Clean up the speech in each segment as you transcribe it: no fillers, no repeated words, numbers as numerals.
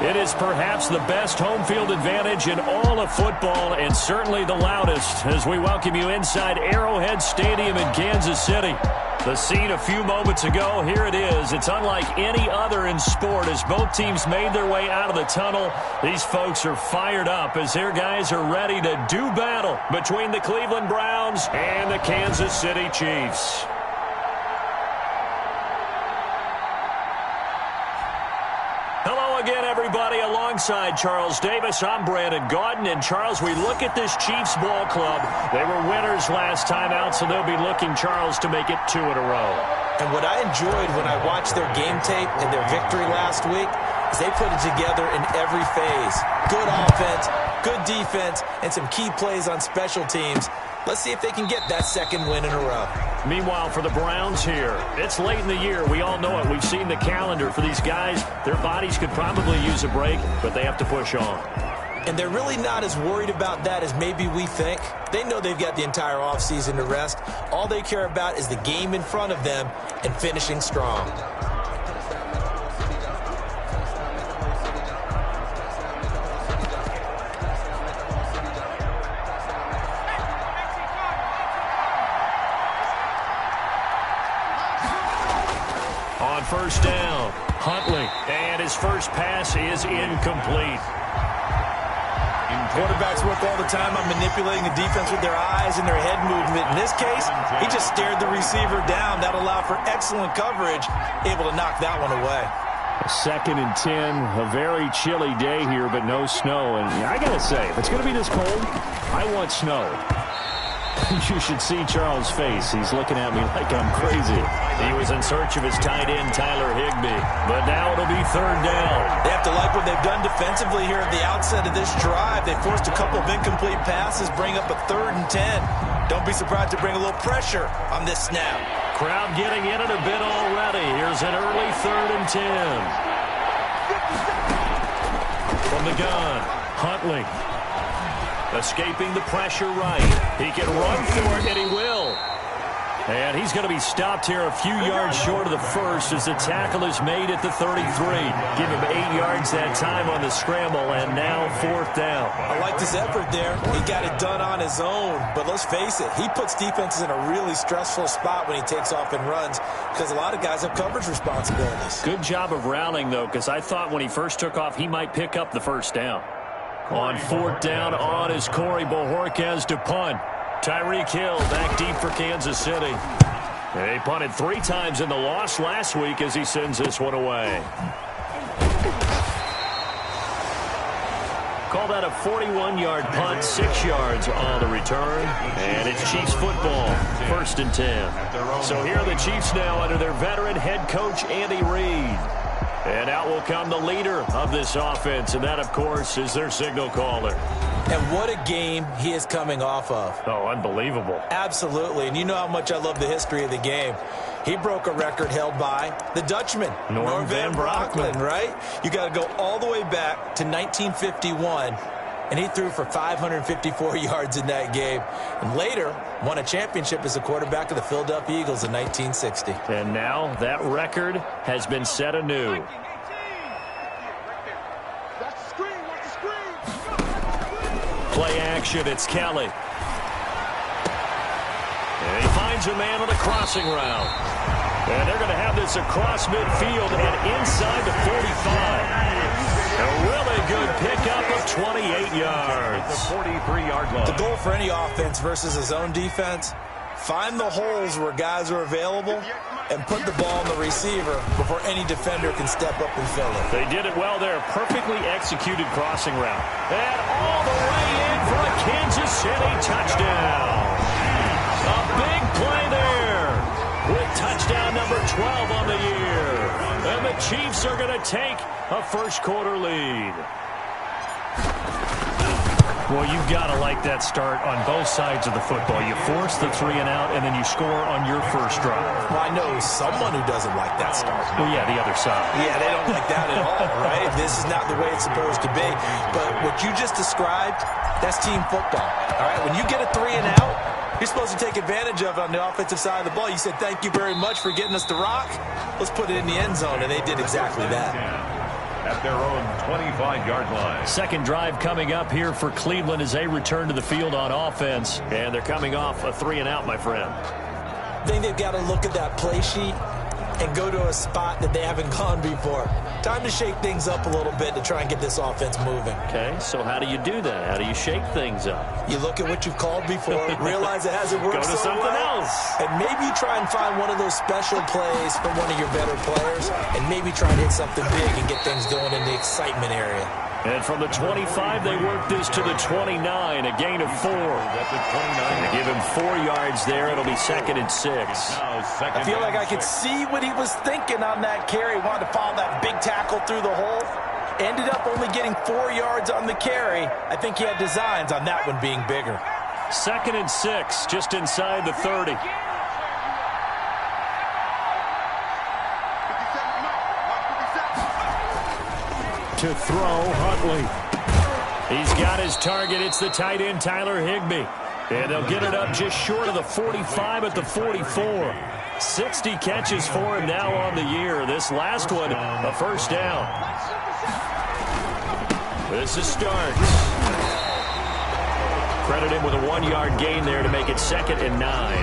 It is perhaps the best home field advantage in all of football and certainly the loudest as we welcome you inside Arrowhead Stadium in Kansas City. The scene a few moments ago, here it is. It's unlike any other in sport as both teams made their way out of the tunnel. These folks are fired up as their guys are ready to do battle between the Cleveland Browns and the Kansas City Chiefs. Hello again, everybody. Alongside Charles Davis, I'm Brandon Gaudin. And, Charles, we look at this Chiefs ball club. They were winners last time out, so they'll be looking, Charles, to make it 2 in a row. And what I enjoyed when I watched their game tape and their victory last week is they put it together in every phase. Good offense, good defense, and some key plays on special teams. Let's see if they can get that second win in a row. Meanwhile, for the Browns here, it's late in the year. We all know it. We've seen the calendar for these guys. Their bodies could probably use a break, but they have to push on. And they're really not as worried about that as maybe we think. They know they've got the entire offseason to rest. All they care about is the game in front of them and finishing strong. First down, Huntley, and his first pass is incomplete. Quarterbacks work all the time on manipulating the defense with their eyes and their head movement. In this case, he just stared the receiver down. That allowed for excellent coverage, able to knock that one away. 2nd and 10, a very chilly day here, but no snow. And I got to say, if it's going to be this cold, I want snow. You should see Charles' face. He's looking at me like I'm crazy. He was in search of his tight end, Tyler Higbee. But now it'll be 3rd down. They have to like what they've done defensively here at the outset of this drive. They forced a couple of incomplete passes, bring up a 3rd and 10. Don't be surprised to bring a little pressure on this snap. Crowd getting in it a bit already. Here's an early 3rd and 10. From the gun, Huntley. Escaping the pressure right. He can run for it, and he will. And he's going to be stopped here a few yards short of the first as the tackle is made at the 33. Give him 8 yards that time on the scramble, and now 4th down. I like his effort there. He got it done on his own. But let's face it, he puts defenses in a really stressful spot when he takes off and runs because a lot of guys have coverage responsibilities. Good job of routing, though, because I thought when he first took off, he might pick up the first down. On 4th down, on is Corey Bojorquez to punt. Tyreek Hill back deep for Kansas City. They punted 3 times in the loss last week as he sends this one away. Call that a 41-yard punt, 6 yards on the return. And it's Chiefs football, 1st and 10. So here are the Chiefs now under their veteran head coach, Andy Reid. And out will come the leader of this offense, and that, of course, is their signal caller. And what a game he is coming off of. Oh, unbelievable. Absolutely, and you know how much I love the history of the game. He broke a record held by the Dutchman, Norm Van Brocklin, right? You got to go all the way back to 1951, and he threw for 554 yards in that game. And later, won a championship as a quarterback of the Philadelphia Eagles in 1960. And now that record has been set anew. Play action, it's Kelly. And he finds a man on the crossing route. And they're going to have this across midfield and inside the 45. A really good pickup of 28 yards. The 43-yard line. The goal for any offense versus his own defense, find the holes where guys are available and put the ball on the receiver before any defender can step up and fill it. They did it well there. Perfectly executed crossing route. And all the way in for a Kansas City touchdown. A big play there with touchdown number 12 on the year. And the Chiefs are going to take a first-quarter lead. Well, you've got to like that start on both sides of the football. You force the 3 and out, and then you score on your first drive. Well, I know someone who doesn't like that start. Well, yeah, the other side. Yeah, they don't like that at all, right? This is not the way it's supposed to be. But what you just described, that's team football, all right? When you get a 3 and out, you're supposed to take advantage of it on the offensive side of the ball. You said, thank you very much for getting us the rock. Let's put it in the end zone, and they did exactly that. at their own 25-yard line. Second drive coming up here for Cleveland as they return to the field on offense. And they're coming off a 3-and-out, my friend. I think they've got to look at that play sheet and go to a spot that they haven't gone before. Time to shake things up a little bit to try and get this offense moving. Okay, so how do you do that? How do you shake things up? You look at what you've called before, realize it hasn't worked Go to so something well, else. and maybe try and find one of those special plays from one of your better players, and maybe try to hit something big and get things going in the excitement area. And from the 25, they work this to the 29, a gain of 4. They give him 4 yards there. It'll be 2nd and 6. I feel like I could see what he was thinking on that carry. Wanted to follow that big tackle through the hole. Ended up only getting 4 yards on the carry. I think he had designs on that one being bigger. 2nd and 6, just inside the 30. To throw, Huntley. He's got his target. It's the tight end, Tyler Higbee. And they'll get it up just short of the 45 at the 44. 60 catches for him now on the year. This last one, a first down. This is Starks. Credit him with a 1-yard gain there to make it 2nd and 9.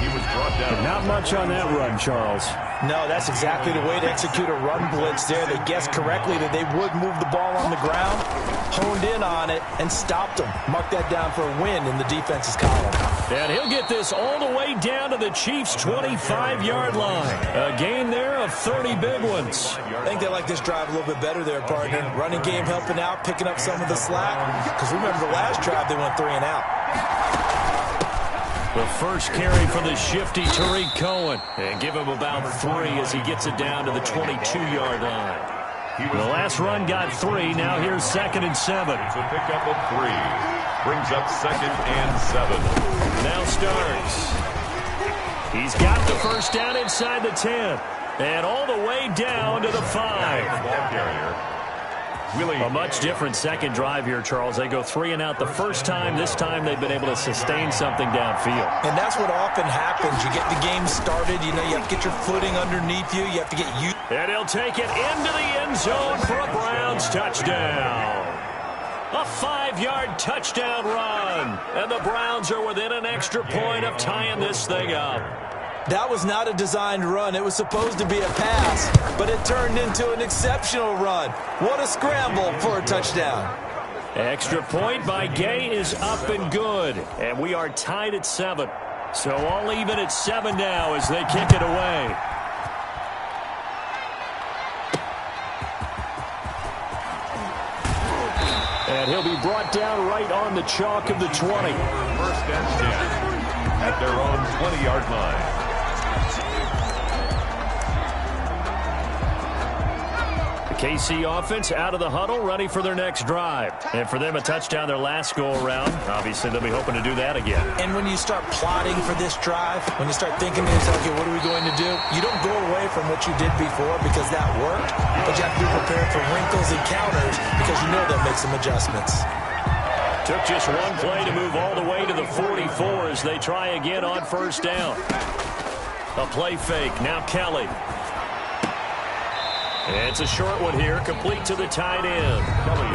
He was brought down. Not much on that run, Charles. No, that's exactly the way to execute a run blitz there. They guessed correctly that they would move the ball on the ground, honed in on it, and stopped them. Mark that down for a win in the defense's column. And he'll get this all the way down to the Chiefs' 25-yard line. A gain there of 30 big ones. I think they like this drive a little bit better there, partner. Running game helping out, picking up some of the slack. Because remember, the last drive they went 3-and-out. The first carry for the shifty Tariq Cohen. And give him about 3 as he gets it down to the 22-yard line. The last run got 3. Now here's 2nd and 7. It's a pickup of 3. Brings up 2nd and 7. Now Starks. He's got the first down inside the 10. And all the way down to the 5. Ball carrier. A much different second drive here, Charles. They go 3-and-out the first time. This time they've been able to sustain something downfield. And that's what often happens. You get the game started. You know, you have to get your footing underneath you. You have to get used. And he'll take it into the end zone for a Browns touchdown. A 5-yard touchdown run. And the Browns are within an extra point of tying this thing up. That was not a designed run. It was supposed to be a pass, but it turned into an exceptional run. What a scramble for a touchdown. Extra point by Gay is up and good. And we are tied at 7. So all even at 7 now as they kick it away. And he'll be brought down right on the chalk of the 20. First and 10 at their own 20-yard line. KC offense out of the huddle, ready for their next drive. And for them, a touchdown their last go-around. Obviously, they'll be hoping to do that again. And when you start plotting for this drive, when you start thinking to yourself, okay, what are we going to do? You don't go away from what you did before because that worked, but you have to be prepared for wrinkles and counters because you know they'll make some adjustments. Took just one play to move all the way to the 44 as they try again on first down. A play fake. Now Kelly. It's a short one here, complete to the tight end.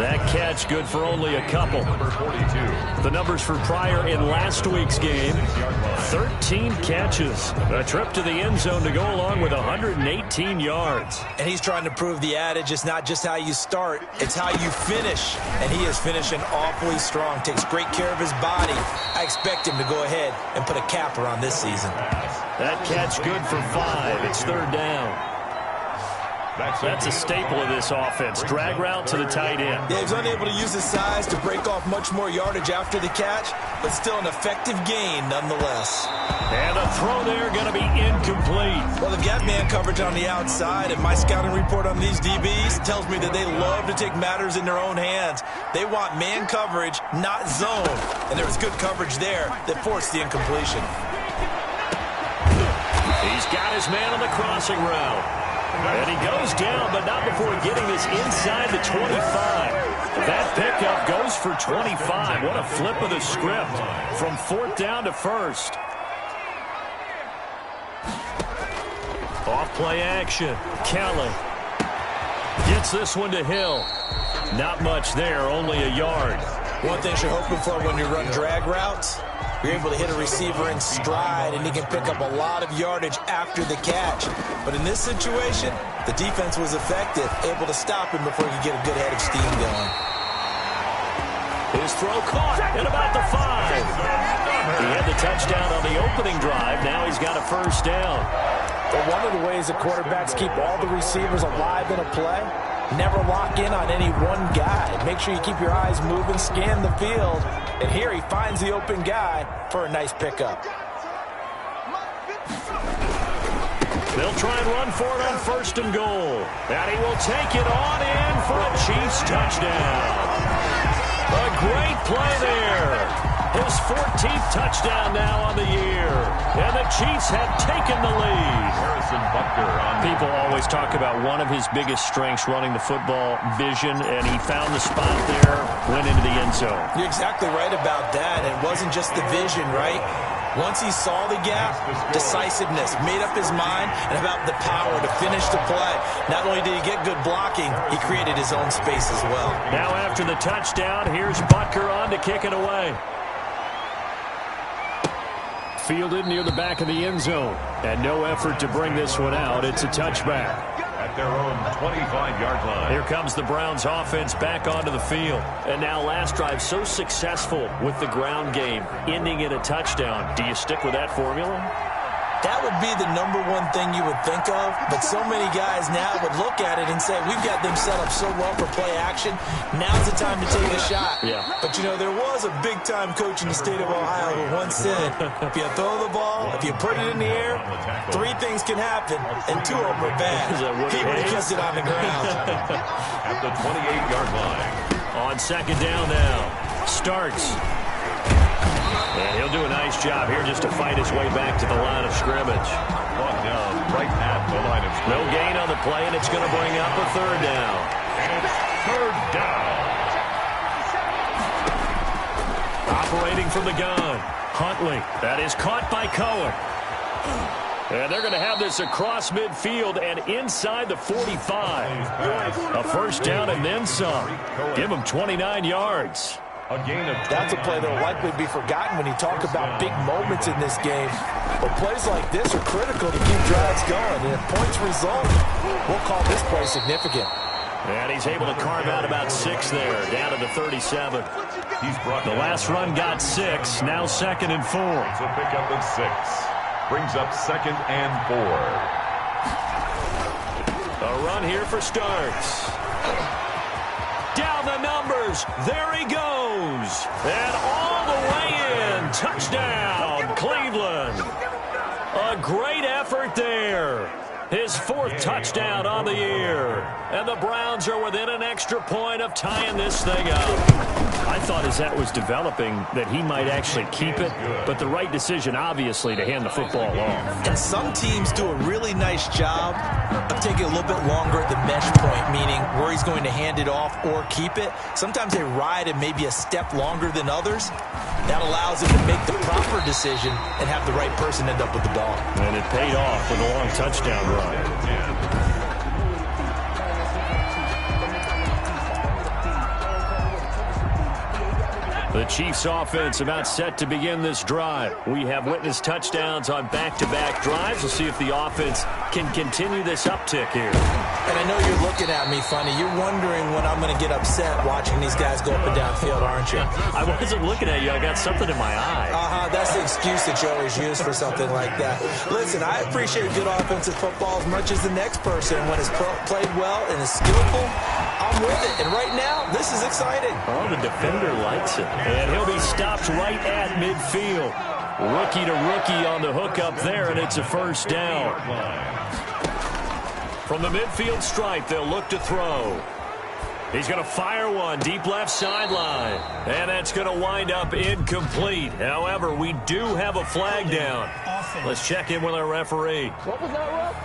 That catch good for only a couple. Number 42. The numbers for Pryor in last week's game, 13 catches. A trip to the end zone to go along with 118 yards. And he's trying to prove the adage, it's not just how you start, it's how you finish. And he is finishing awfully strong, takes great care of his body. I expect him to go ahead and put a capper on this season. That catch good for 5. It's 3rd down. That's a staple of this offense. Drag route to the tight end. Yeah, he's unable to use his size to break off much more yardage after the catch, but still an effective gain nonetheless. And a throw there going to be incomplete. Well, they've got man coverage on the outside, and my scouting report on these DBs tells me that they love to take matters in their own hands. They want man coverage, not zone. And there was good coverage there that forced the incompletion. He's got his man on the crossing route. And he goes down, but not before getting this inside the 25. That pickup goes for 25. What a flip of the script from 4th down to 1st. Off play action. Kelly gets Gets this one to Hill. Not much there, only a yard. One thing you're hoping for when you run drag routes, you're able to hit a receiver in stride, and he can pick up a lot of yardage after the catch. But in this situation, the defense was effective, able to stop him before he could get a good head of steam going. His throw caught at about the 5. He had the touchdown on the opening drive. Now he's got a first down. But one of the ways that quarterbacks keep all the receivers alive in a play, never lock in on any one guy. Make sure you keep your eyes moving, scan the field. And here he finds the open guy for a nice pickup. They'll try and run for it on 1st and goal. And he will take it on in for a Chiefs touchdown. A great play there. His 14th touchdown now on the year. And the Chiefs have taken the lead. Harrison Butker on. People always talk about one of his biggest strengths, running the football, vision, and he found the spot there, went into the end zone. You're exactly right about that. It wasn't just the vision, right? Once he saw the gap, decisiveness, made up his mind, and about the power to finish the play. Not only did he get good blocking, he created his own space as well. Now after the touchdown, here's Butker on to kick it away. Fielded near the back of the end zone. And no effort to bring this one out. It's a touchback. At their own 25-yard line. Here comes the Browns offense back onto the field. And now last drive so successful with the ground game, ending in a touchdown. Do you stick with that formula? That would be the number one thing you would think of, but so many guys now would look at it and say, we've got them set up so well for play action, now's the time to take a shot. Yeah. But, you know, there was a big-time coach in the state of Ohio who once said, if you throw the ball, if you put it in the air, 3 things can happen, and 2 of them are bad. He would have kept it on the ground. At the 28-yard line. On 2nd down now. Starks. And he'll do a nice job here just to fight his way back to the line of scrimmage. Brought down right at the line of scrimmage. No gain on the play, and it's going to bring up a 3rd down. And it's 3rd down. Operating from the gun. Huntley. That is caught by Cohen. And they're going to have this across midfield and inside the 45. A first down and then some. Give him 29 yards. A gain of That's a play that will likely be forgotten when you talk about big moments in this game. But plays like this are critical to keep drives going. And if points result, we'll call this play significant. And he's able to carve out about 6 there, down to the 37. He's brought The last run got 6, now 2nd and 4. It's a pickup of 6. Brings up 2nd and 4. A run here for Starks. Down the numbers. There he goes. And all the way in. Touchdown, Cleveland. A great effort there. His 4th touchdown on the year. And the Browns are within an extra point of tying this thing up. I thought as that was developing that he might actually keep it, but the right decision, obviously, to hand the football off. And some teams do a really nice job of taking a little bit longer at the mesh point, meaning where he's going to hand it off or keep it. Sometimes they ride it maybe a step longer than others. That allows him to make the proper decision and have the right person end up with the ball. And it paid off with a long touchdown run. The Chiefs offense about set to begin this drive. We have witnessed touchdowns on back-to-back drives. We'll see if the offense can continue this uptick here. And I know you're looking at me funny. You're wondering when I'm going to get upset watching these guys go up and down field, aren't you? I wasn't looking at you. I got something in my eye. That's the excuse that you always use for something like that. Listen, I appreciate good offensive football as much as the next person. When it's played well and is skillful, I'm with it. And right now, this is exciting. Oh, the defender likes it. And he'll be stopped right at midfield. Rookie to rookie on the hook up there, and it's a first down. From the midfield stripe, they'll look to throw. He's going to fire one deep left sideline. And that's going to wind up incomplete. However, we do have a flag down. Let's check in with our referee. What was that, Rob?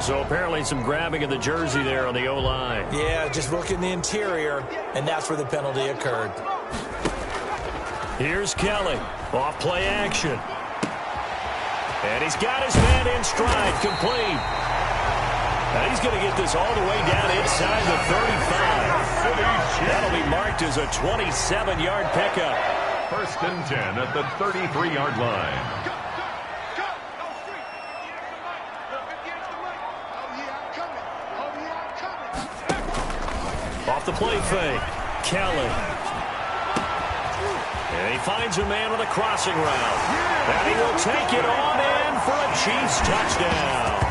So apparently some grabbing of the jersey there on the O-line. Yeah, just look in the interior, and that's where the penalty occurred. Here's Kelly. Off play action. And he's got his man in stride, complete. And he's going to get this all the way down inside the 35. That'll be marked as a 27-yard pickup. First and 10 at the 33-yard line. Off the play fake, Kelly. And he finds a man with a crossing route. And he will take it on in for a Chiefs touchdown.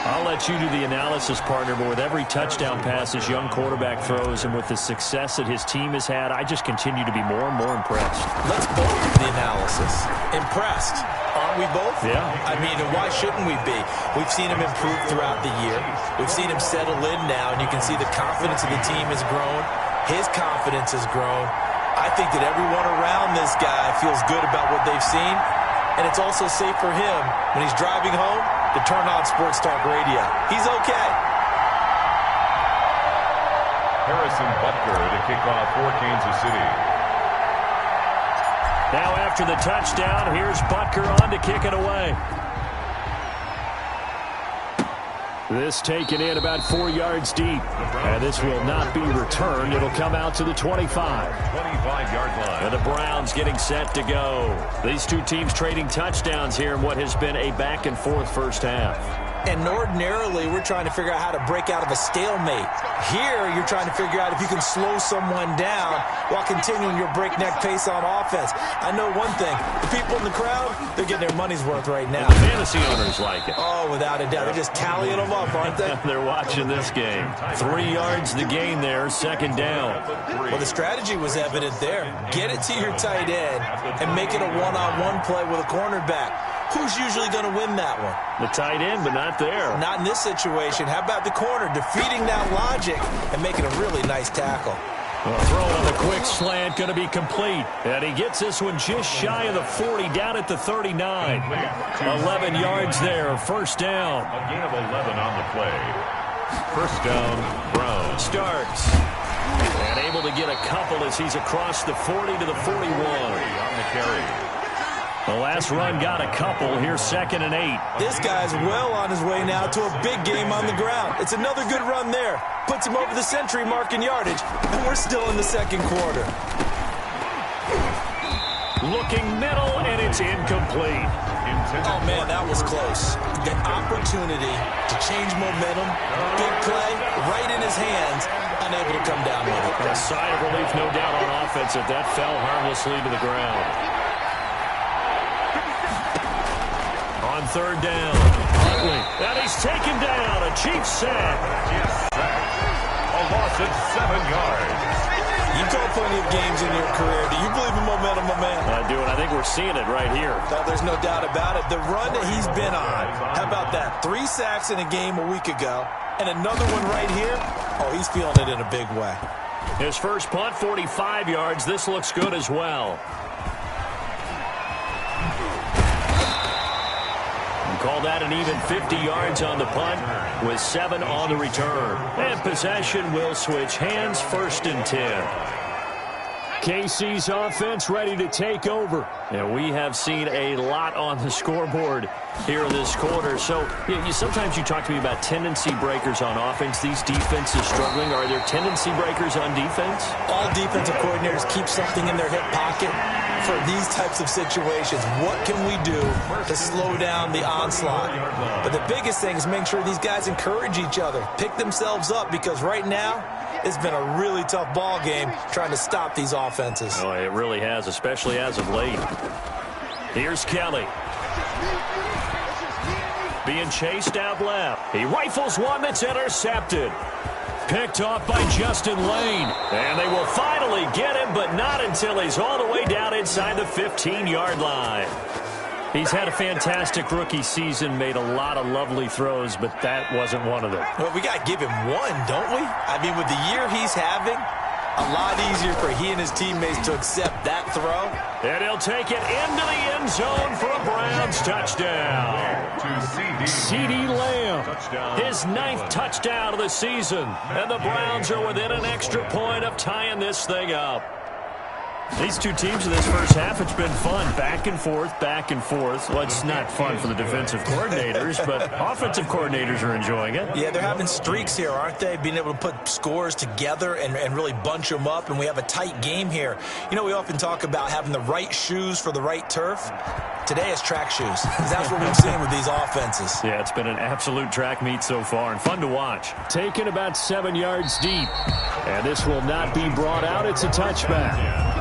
I'll let you do the analysis, partner, but with every touchdown pass this young quarterback throws and with the success that his team has had, I just continue to be more and more impressed. Let's both do the analysis. Impressed. Aren't we both? Yeah. I mean, and why shouldn't we be? We've seen him improve throughout the year. We've seen him settle in now, and you can see the confidence of the team has grown. His confidence has grown. I think that everyone around this guy feels good about what they've seen, and it's also safe for him when he's driving home to turn on Sports Talk Radio. He's okay. Harrison Butker to kick off for Kansas City. Now after the touchdown, here's Butker on to kick it away. This taken in about 4 yards deep. And this will not be returned. It'll come out to the 25. 25-yard line. And the Browns getting set to go. These two teams trading touchdowns here in what has been a back-and-forth first half. And ordinarily, we're trying to figure out how to break out of a stalemate. Here, you're trying to figure out if you can slow someone down while continuing your breakneck pace on offense. I know one thing. The people in the crowd, they're getting their money's worth right now. And the fantasy owners like it. Oh, without a doubt. They're just tallying them up, aren't they? They're watching this game. 3 yards the gain there, second down. Well, the strategy was evident there. Get it to your tight end and make it a one-on-one play with a cornerback. Who's usually going to win that one? The tight end, but not there. Not in this situation. How about the corner defeating that logic and making a really nice tackle? Well, throw on the quick slant, going to be complete. And he gets this one just shy of the 40, down at the 39. 11 yards there, first down. A gain of 11 on the play. First down, Browns. Starts. And able to get a couple as he's across the 40 to the 41. On the carry. The last run got a couple. Here's 2nd and 8. This guy's well on his way now to a big game on the ground. It's another good run there. Puts him over the century mark in yardage, and we're still in the second quarter. Looking middle, and it's incomplete. Oh, man, that was close. The opportunity to change momentum, big play, right in his hands, unable to come down with it. A sigh of relief, no doubt, on offense if that fell harmlessly to the ground. On third down, Huntley, and he's taken down. A Chiefs sack. Yes, sack. A loss of 7 yards. You've called plenty of games in your career. Do you believe in momentum, my man? I do, and I think we're seeing it right here. No, there's no doubt about it. The run that he's been on, how about that? 3 sacks in a game a week ago, and another one right here. Oh, he's feeling it in a big way. His first punt, 45 yards. This looks good as well. Call that an even 50 yards on the punt with 7 on the return. And possession will switch hands, 1st and 10. KC's offense ready to take over. And we have seen a lot on the scoreboard here in this quarter. So sometimes you talk to me about tendency breakers on offense. These defenses struggling. Are there tendency breakers on defense? All defensive coordinators keep something in their hip pocket for these types of situations. What can we do to slow down the onslaught? But the biggest thing is make sure these guys encourage each other, pick themselves up, because right now it's been a really tough ball game trying to stop these offenses. Oh, it really has, especially as of late. Here's Kelly. Being chased out left. He rifles one that's intercepted. Picked off by Justin Lane. And they will finally get him, but not until he's all the way down inside the 15-yard line. He's had a fantastic rookie season, made a lot of lovely throws, but that wasn't one of them. Well, we got to give him one, don't we? I mean, with the year he's having, a lot easier for he and his teammates to accept that throw. And he'll take it into the end zone for a Browns touchdown. To CeeDee Lamb, his 9th touchdown of the season. And the Browns are within an extra point of tying this thing up. These two teams in this first half, it's been fun. Back and forth, back and forth. Well, it's not fun for the defensive coordinators, but offensive coordinators are enjoying it. Yeah, they're having streaks here, aren't they? Being able to put scores together and really bunch them up, and we have a tight game here. You know, we often talk about having the right shoes for the right turf. Today is track shoes, because that's what we've seen with these offenses. Yeah, it's been an absolute track meet so far, and fun to watch. Taken about 7 yards deep, and this will not be brought out. It's a touchback.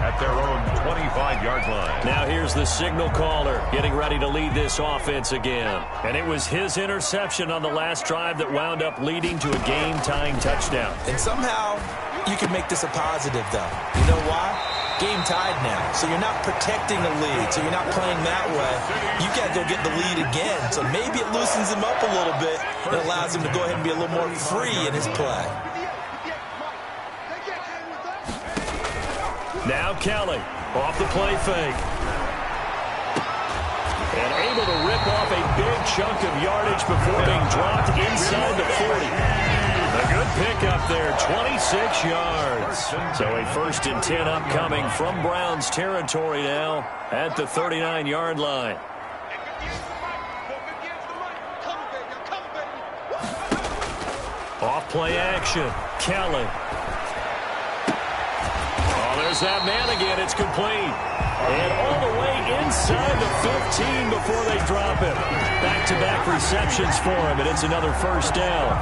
At their own 25-yard line. Now here's the signal caller getting ready to lead this offense again. And it was his interception on the last drive that wound up leading to a game-tying touchdown. And somehow you can make this a positive, though. You know why? Game tied now. So you're not protecting the lead. So you're not playing that way. You got to go get the lead again. So maybe it loosens him up a little bit and allows him to go ahead and be a little more free in his play. Now Kelly off the play fake. And able to rip off a big chunk of yardage before being dropped inside the 40. A good pickup there, 26 yards. So a 1st and 10 upcoming from Browns territory now at the 39-yard line. Off play action, Kelly. There's that man again. It's complete. And all the way inside the 15 before they drop it. Back-to-back receptions for him, and it's another first down.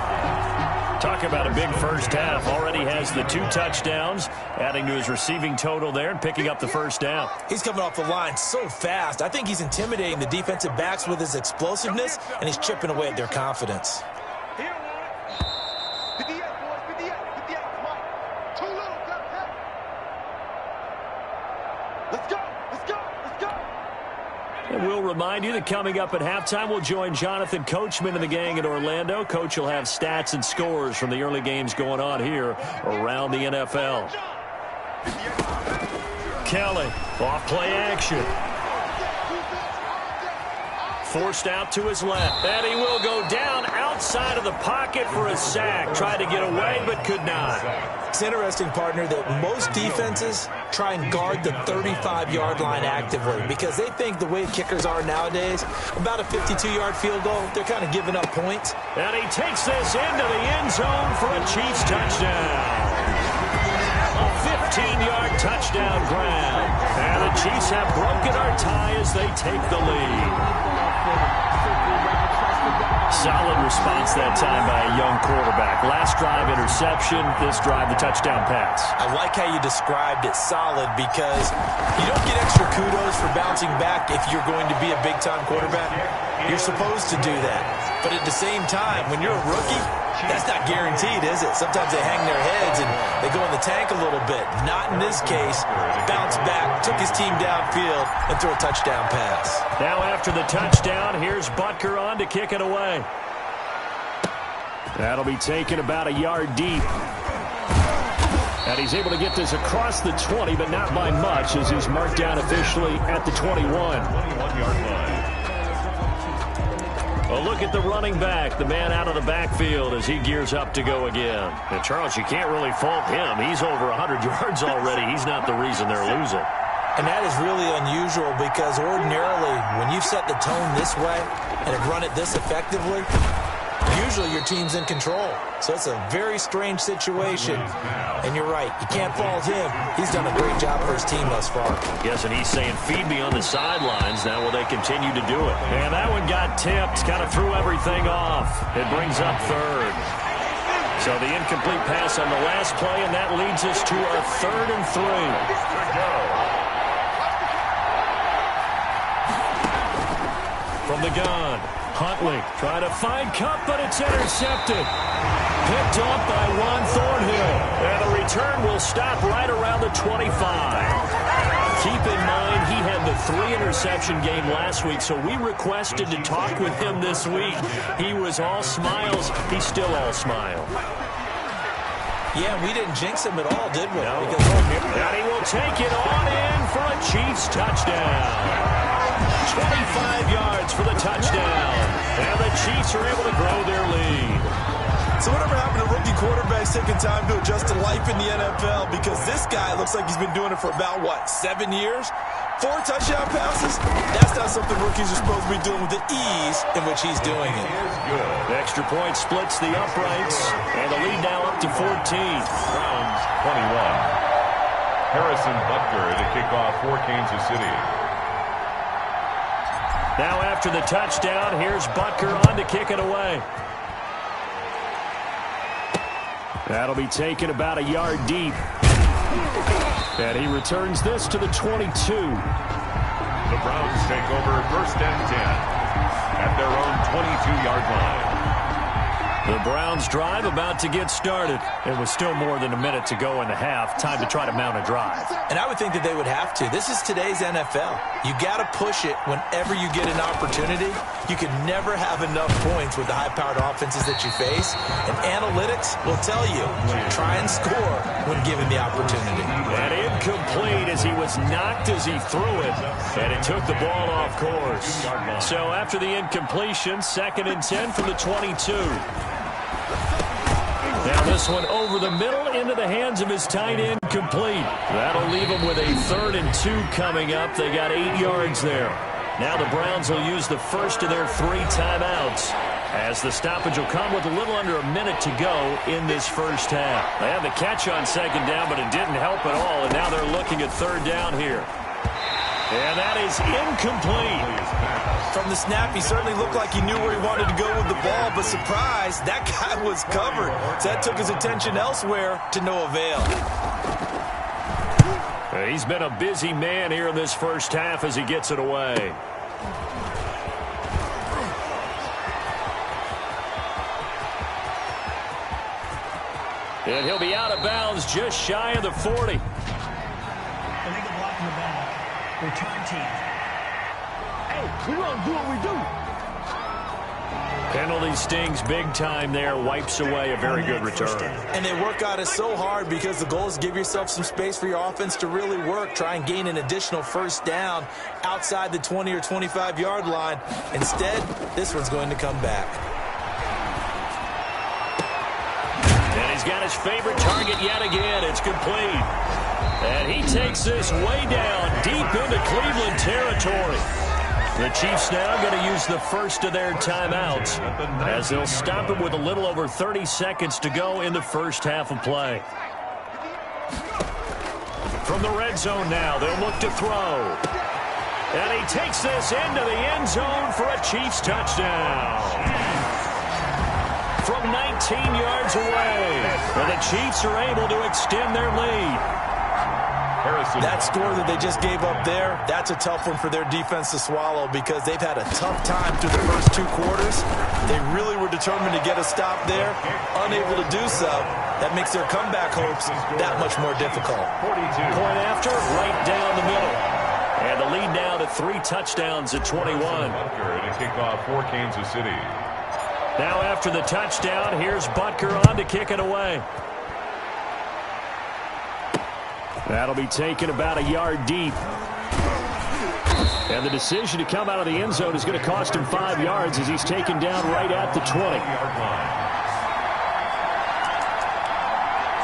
Talk about a big first half. Already has the 2 touchdowns, adding to his receiving total there and picking up the first down. He's coming off the line so fast. I think he's intimidating the defensive backs with his explosiveness, and he's chipping away at their confidence. And we'll remind you that coming up at halftime, we'll join Jonathan Coachman and the gang in Orlando. Coach will have stats and scores from the early games going on here around the NFL. Kelly, off play action. Forced out to his left. And he will go down outside of the pocket for a sack. Tried to get away, but could not. It's interesting, partner, that most defenses try and guard the 35-yard line actively because they think the way kickers are nowadays, about a 52-yard field goal, they're kind of giving up points. And he takes this into the end zone for a Chiefs touchdown. A 15-yard touchdown grab. And the Chiefs have broken our tie as they take the lead. Solid response that time by a young quarterback. Last drive interception, this drive the touchdown pass. I like how you described it solid because you don't get extra kudos for bouncing back if you're going to be a big-time quarterback. You're supposed to do that. But at the same time, when you're a rookie, that's not guaranteed, is it? Sometimes they hang their heads and they go in the tank a little bit. Not in this case. Bounced back, took his team downfield, and threw a touchdown pass. Now after the touchdown, here's Butker on to kick it away. That'll be taken about a yard deep. And he's able to get this across the 20, but not by much, as he's marked down officially at the 21. 21-yard line. A look at the running back, the man out of the backfield as he gears up to go again. And Charles, you can't really fault him. He's over 100 yards already. He's not the reason they're losing. And that is really unusual because ordinarily when you set the tone this way and have run it this effectively, usually your team's in control. So it's a very strange situation. And you're right, you can't fault him. He's done a great job for his team thus far. I'm guessing he's saying, feed me on the sidelines. Now will they continue to do it? And that one got tipped, kind of threw everything off. It brings up third. So the incomplete pass on the last play, and that leads us to our 3rd and 3. From the gun, Huntley trying to find Cup, but it's intercepted. Picked up by Juan Thornhill. And the return will stop right around the 25. Keep in mind, he had the 3-interception game last week, so we requested to talk with him this week. He was all smiles. He's still all smile. Yeah, we didn't jinx him at all, did we? No. Because and he will take it on in for a Chiefs touchdown. 25 yards for the touchdown. And the Chiefs are able to grow their lead. So whatever happened to rookie quarterbacks taking time to adjust to life in the NFL? Because this guy looks like he's been doing it for about, 7 years? 4 touchdown passes? That's not something rookies are supposed to be doing with the ease in which he's doing it. The extra point splits the uprights, and the lead now up to 14. Browns 21. Harrison Butker to kick off for Kansas City. Now after the touchdown, here's Butker on to kick it away. That'll be taken about a yard deep. And he returns this to the 22. The Browns take over 1st and 10 at their own 22-yard line. The Browns drive about to get started. It was still more than a minute to go in the half. Time to try to mount a drive. And I would think that they would have to. This is today's NFL. You got to push it whenever you get an opportunity. You can never have enough points with the high-powered offenses that you face. And analytics will tell you, try and score when given the opportunity. And incomplete as he was knocked as he threw it. And it took the ball off course. So after the incompletion, 2nd and 10 from the 22. Now this one over the middle into the hands of his tight end, complete. That'll leave him with a 3rd and 2 coming up. They got 8 yards there. Now the Browns will use the first of their 3 timeouts, as the stoppage will come with a little under a minute to go in this first half. They had the catch on 2nd down, but it didn't help at all, and now they're looking at 3rd down here. And that is incomplete. From the snap, he certainly looked like he knew where he wanted to go with the ball, but surprise, that guy was covered. So that took his attention elsewhere to no avail. He's been a busy man here in this first half as he gets it away. And he'll be out of bounds just shy of the 40. Illegal block in the back. Return team. Hey, we gonna do what we do. Penalty stings big time there. Wipes away a very good return. And they work on it so hard because the goal is give yourself some space for your offense to really work. Try and gain an additional 1st down outside the 20 or 25-yard line. Instead, this one's going to come back. And he's got his favorite target yet again. It's complete. And he takes this way down deep into Cleveland territory. The Chiefs now going to use the first of their timeouts as they'll stop him with a little over 30 seconds to go in the first half of play. From the red zone now, they'll look to throw. And he takes this into the end zone for a Chiefs touchdown. From 19 yards away, and the Chiefs are able to extend their lead. That score that they just gave up there, that's a tough one for their defense to swallow because they've had a tough time through the first 2 quarters. They really were determined to get a stop there, unable to do so. That makes their comeback hopes that much more difficult. 42. Point after, right down the middle. And the lead now to 3 touchdowns at 21. Butker to kick off for Kansas City. Now after the touchdown, here's Butker on to kick it away. That'll be taken about a yard deep. And the decision to come out of the end zone is going to cost him 5 yards as he's taken down right at the 20.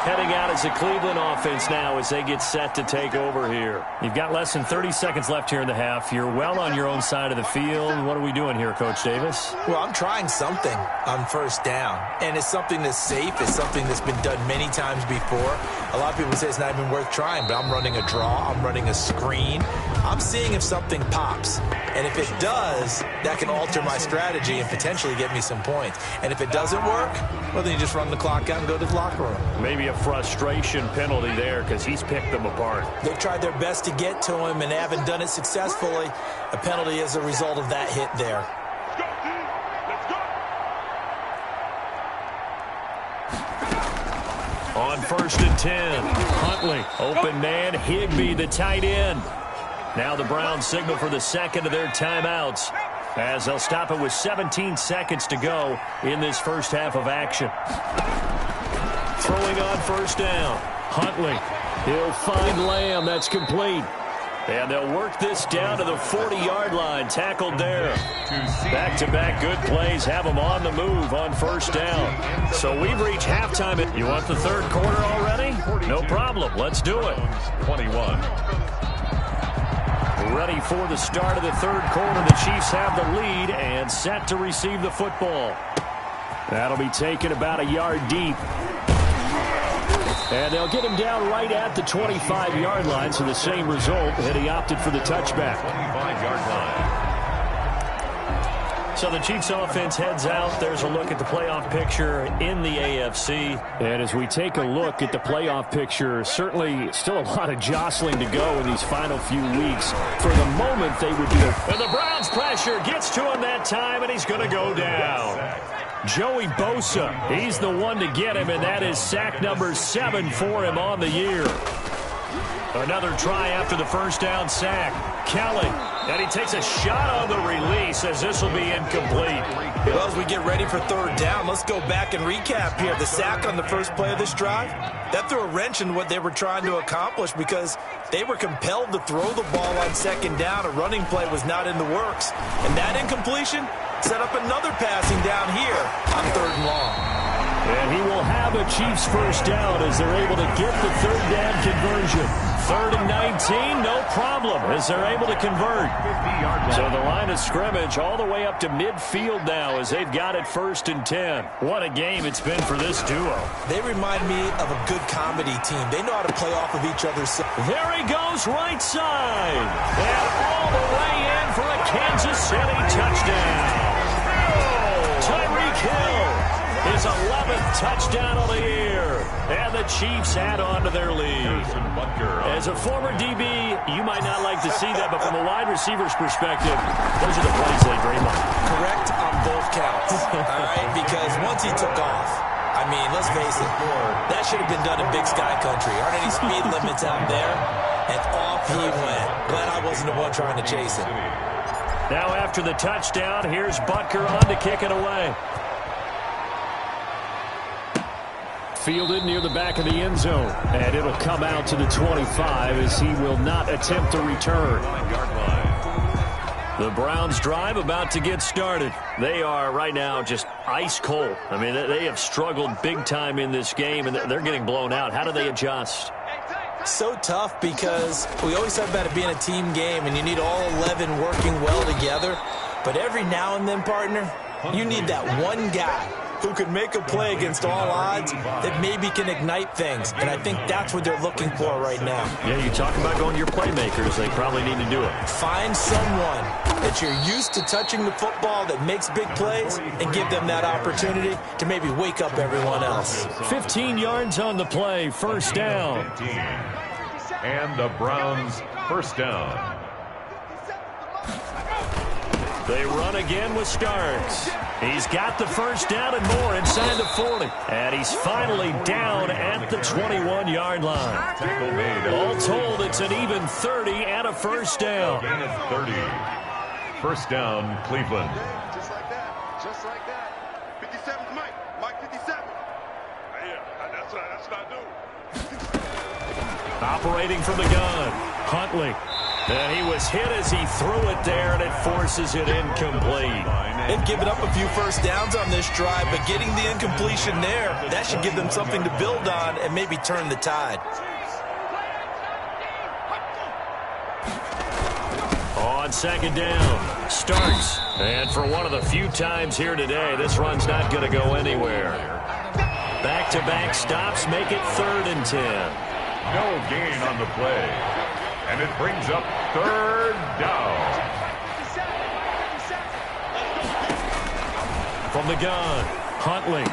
Heading out as a Cleveland offense now as they get set to take over here. You've got less than 30 seconds left here in the half. You're well on your own side of the field. What are we doing here, Coach Davis? Well, I'm trying something on 1st down, and it's something that's safe. It's something that's been done many times before. A lot of people say it's not even worth trying, but I'm running a draw. I'm running a screen. I'm seeing if something pops. And if it does, that can alter my strategy and potentially get me some points. And if it doesn't work, well, then you just run the clock out and go to the locker room. Maybe a frustration penalty there because he's picked them apart. They've tried their best to get to him and haven't done it successfully. A penalty is a result of that hit there. On 1st and 10, Huntley, open man, Higbee, the tight end. Now the Browns signal for the second of their timeouts as they'll stop it with 17 seconds to go in this first half of action. Throwing on 1st down, Huntley. He'll find Lamb. That's complete. And they'll work this down to the 40-yard line. Tackled there. Back-to-back good plays have them on the move on first down. So we've reached halftime. You want the third quarter already? No problem. Let's do it. 21. Ready for the start of the third quarter. The Chiefs have the lead and set to receive the football. That'll be taken about a yard deep. And they'll get him down right at the 25-yard line, so the same result, and he opted for the touchback. 25-yard line. So the Chiefs offense heads out. There's a look at the playoff picture in the AFC. And as we take a look at the playoff picture, certainly still a lot of jostling to go in these final few weeks. For the moment, they would be and the Browns pressure gets to him that time, and he's going to go down. Joey Bosa, he's the one to get him, and that is sack number 7 for him on the year. Another try after the first down sack. Kelly, and he takes a shot on the release as this will be incomplete. Well, as we get ready for third down, let's go back and recap here. The sack on the first play of this drive, that threw a wrench in what they were trying to accomplish because they were compelled to throw the ball on second down. A running play was not in the works. And that incompletion set up another passing down here on third and long. And he will have a Chiefs first down as they're able to get the third down conversion. 3rd and 19, no problem as they're able to convert. So the line of scrimmage all the way up to midfield now as they've got it 1st and 10. What a game it's been for this duo. They remind me of a good comedy team. They know how to play off of each other's. There he goes right side. And all the way in for a Kansas City touchdown. Tyreek Hill, his 11th touchdown of the year. And the Chiefs add on to their lead. As a former DB, you might not like to see that, but from a wide receiver's perspective, those are the plays they dream of. Correct on both counts, all right? Because once he took off, I mean, let's face it, that should have been done in Big Sky Country. Aren't any speed limits out there? And off he went. Glad I wasn't the one trying to chase him. Now after the touchdown, here's Butker on to kick it away. Fielded near the back of the end zone. And it'll come out to the 25 as he will not attempt to return. The Browns drive about to get started. They are right now just ice cold. I mean, they have struggled big time in this game, and they're getting blown out. How do they adjust? So tough because we always talk about it being a team game, and you need all 11 working well together. But every now and then, partner, you need that one guy who could make a play against all odds that maybe can ignite things. And I think that's what they're looking for right now. Yeah, you talk about going to your playmakers. They probably need to do it. Find someone that you're used to touching the football that makes big plays and give them that opportunity to maybe wake up everyone else. 15 yards on the play, first down. And the Browns first down. They run again with Starks. He's got the first down and more inside the 40. And he's finally down at the 21-yard line. All told, it's an even 30 and a first down. Gain of 30. First down, Cleveland. Just like that. Just like that. 57's Mike. Mike 57. Yeah, that's what I do. Operating from the gun, Huntley. And he was hit as he threw it there, and it forces it incomplete. They've given up a few first downs on this drive, but getting the incompletion there, that should give them something to build on and maybe turn the tide. On second down, Starks. And for one of the few times here today, this run's not going to go anywhere. Back-to-back stops make it 3rd and 10. No gain on the play. And it brings up 3rd down. From the gun, Huntley.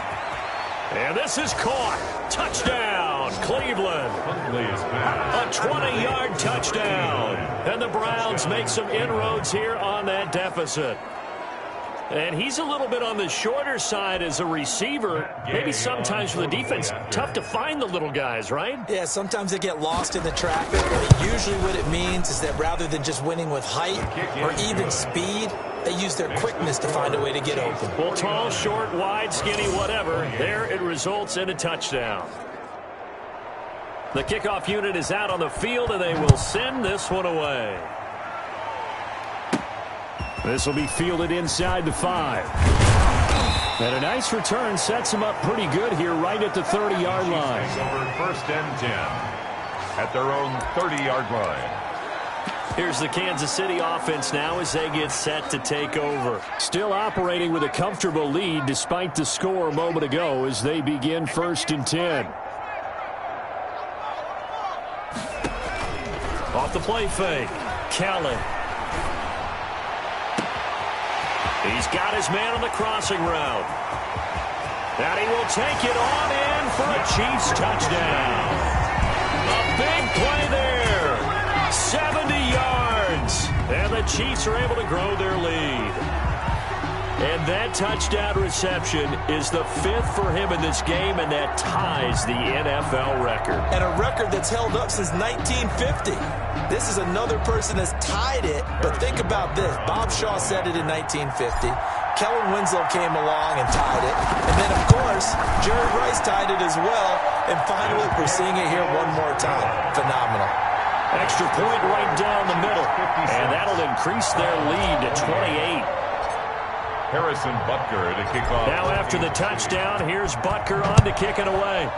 And this is caught. Touchdown, Cleveland. Huntley is back. A 20-yard touchdown. And the Browns make some inroads here on that deficit. And he's a little bit on the shorter side as a receiver. Maybe sometimes for the defense, tough to find the little guys, right? Yeah, sometimes they get lost in the traffic, but usually what it means is that rather than just winning with height or even speed, they use their quickness to find a way to get open. Well, tall, short, wide, skinny, whatever, there it results in a touchdown. The kickoff unit is out on the field, and they will send this one away. This will be fielded inside the 5. And a nice return sets him up pretty good here right at the 30-yard line. Over 1st and 10 at their own 30-yard line. Here's the Kansas City offense now as they get set to take over. Still operating with a comfortable lead despite the score a moment ago as they begin 1st and 10. Off the play fake. Kelly. He's got his man on the crossing route. And he will take it on in for a Chiefs touchdown. A big play there. 70 yards. And the Chiefs are able to grow their lead. And that touchdown reception is the 5th for him in this game, and that ties the NFL record. And a record that's held up since 1950. This is another person that's tied it, but think about this. Bob Shaw said it in 1950. Kellen Winslow came along and tied it. And then, of course, Jerry Rice tied it as well. And finally, we're seeing it here one more time. Phenomenal. Extra point right down the middle. And that'll increase their lead to 28. Harrison Butker to kick off. Now after the touchdown, here's Butker on to kick it away.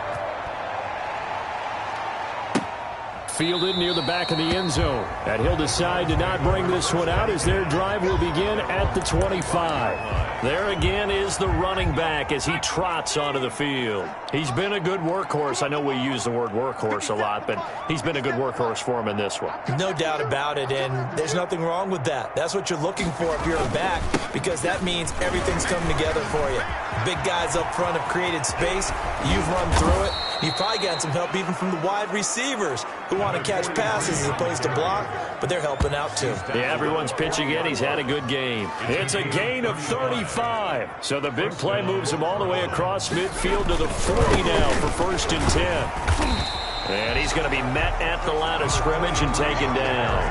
Fielded near the back of the end zone. And he'll decide to not bring this one out as their drive will begin at the 25. There again is the running back as he trots onto the field. He's been a good workhorse. I know we use the word workhorse a lot, but he's been a good workhorse for him in this one. No doubt about it, and there's nothing wrong with that. That's what you're looking for if you're a back, because that means everything's coming together for you. Big guys up front have created space. You've run through it. You've probably gotten some help even from the wide receivers who want to catch passes as opposed to block, but they're helping out too. Yeah, everyone's pitching in. He's had a good game. It's a gain of 35. So the big play moves him all the way across midfield to the 40 now for 1st and 10. And he's going to be met at the line of scrimmage and taken down.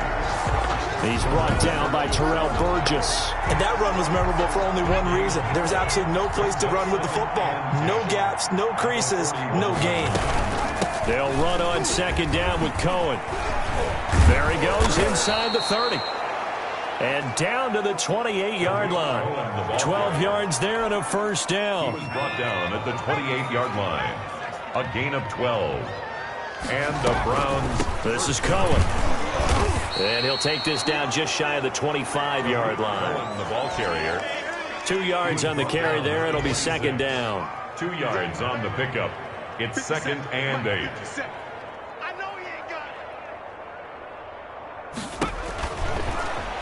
He's brought down by Terrell Burgess. And that run was memorable for only one reason. There was absolutely no place to run with the football. No gaps, no creases, no gain. They'll run on 2nd down with Cohen. There he goes inside the 30. And down to the 28-yard line. 12 yards there and a 1st down. He was brought down at the 28-yard line. A gain of 12. And the Browns. This is Cohen. And he'll take this down just shy of the 25-yard line. The ball carrier. 2 yards on the carry there. It'll be 2nd down. 2 yards on the pickup. It's 2nd and 8.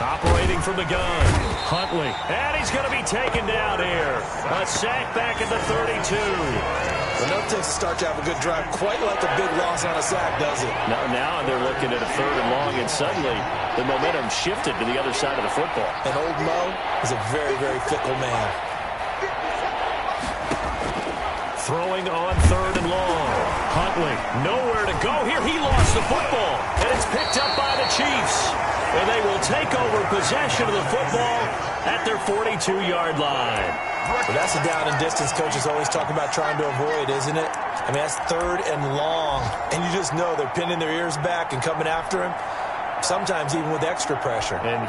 Operating from the gun. Huntley. And he's going to be taken down here. A sack back at the 32. Well, no takes to start to have a good drive, quite like a big loss on a sack, does it? Now they're looking at a 3rd and long, and suddenly the momentum shifted to the other side of the football. And old Mo is a very, very fickle man. Throwing on 3rd and long. Huntley, nowhere to go here. He lost the football, and it's picked up by the Chiefs. And they will take over possession of the football at their 42-yard line. Well, that's the down and distance coaches always talk about trying to avoid, isn't it? I mean, that's 3rd and long. And you just know they're pinning their ears back and coming after him, sometimes even with extra pressure. And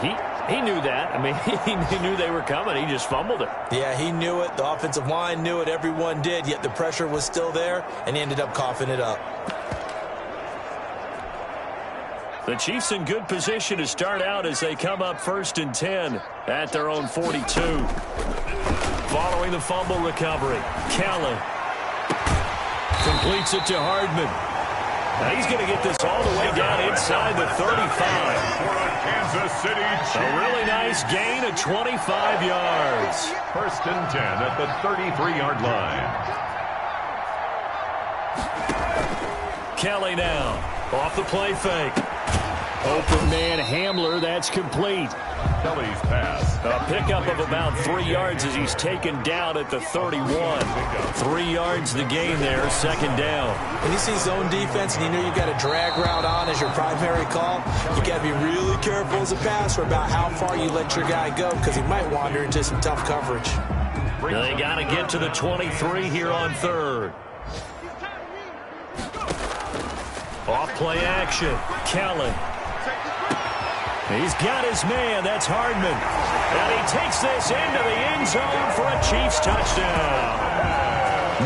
he knew that. I mean, he knew they were coming. He just fumbled it. Yeah, he knew it. The offensive line knew it. Everyone did, yet the pressure was still there, and he ended up coughing it up. The Chiefs in good position to start out as they come up 1st and 10 at their own 42. Following the fumble recovery, Kelly completes it to Hardman. Now he's going to get this all the way down inside the 35. For a Kansas City Chiefs. A really nice gain of 25 yards. 1st and 10 at the 33-yard line. Kelly now off the play fake. Open man Hamler, that's complete. Kelly's pass. A pickup of about 3 yards as he's taken down at the 31. 3 yards the gain there, 2nd down. When you see zone defense and you know you got a drag route on as your primary call, you got to be really careful as a passer about how far you let your guy go because he might wander into some tough coverage. They got to get to the 23 here on 3rd. Off play action. Kelly. He's got his man. That's Hardman. And he takes this into the end zone for a Chiefs touchdown.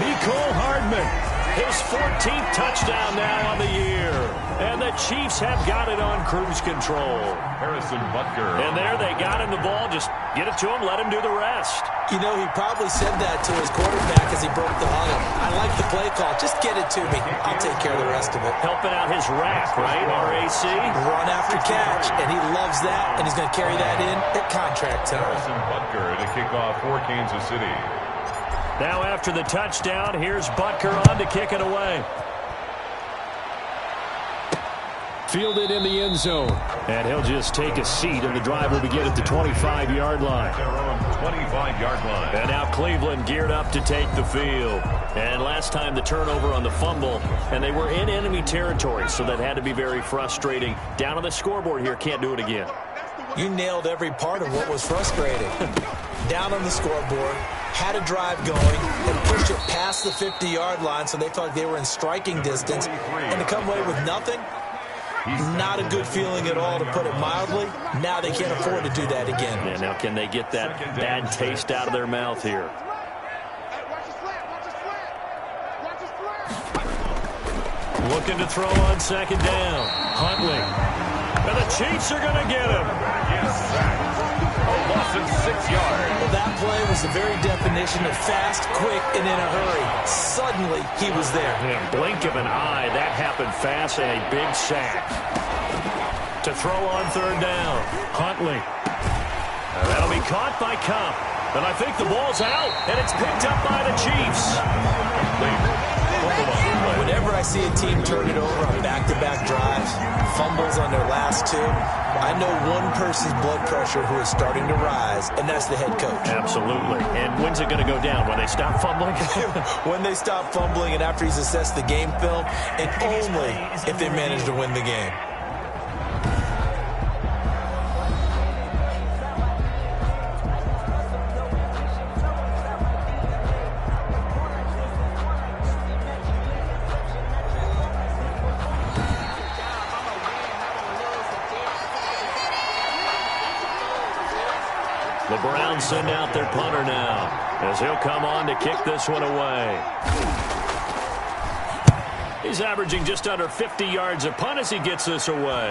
Mecole Hardman, his 14th touchdown now on the year. And the Chiefs have got it on cruise control. Harrison Butker. And there they got him the ball. Just get it to him, let him do the rest. You know, he probably said that to his quarterback as he broke the huddle. I like the play call. Just get it to me. I'll take care of the rest of it. Helping out his rack, right? RAC. Run after catch, and he loves that, and he's going to carry that in at contract time. Harrison Butker to kick off for Kansas City. Now after the touchdown, here's Butker on to kick it away. Fielded in the end zone. And he'll just take a seat, and the drive will begin at the 25-yard line. Their own 25-yard line. And now Cleveland geared up to take the field. And last time the turnover on the fumble, and they were in enemy territory, so that had to be very frustrating. Down on the scoreboard here, can't do it again. You nailed every part of what was frustrating. Down on the scoreboard, had a drive going, and pushed it past the 50-yard line so they thought they were in striking distance. And to come away with nothing, not a good feeling at all, to put it mildly. Now they can't afford to do that again. Yeah, now can they get that bad taste out of their mouth here? Looking to throw on second down. Huntley. And the Chiefs are going to get him. A loss of 6 yards. Well, that play was the very definition of fast, quick, and in a hurry. Suddenly, he was there. Yeah, blink of an eye. That happened fast, and a big sack. To throw on third down. Huntley. And that'll be caught by Cup. And I think the ball's out, and it's picked up by the Chiefs. Whenever I see a team turn it over on back-to-back drives, fumbles on their last two, I know one person's blood pressure who is starting to rise, and that's the head coach. Absolutely. And when's it going to go down? When they stop fumbling? When they stop fumbling and after he's assessed the game film, and only if they manage to win the game. The Browns send out their punter now, as he'll come on to kick this one away. He's averaging just under 50 yards a punt as he gets this away.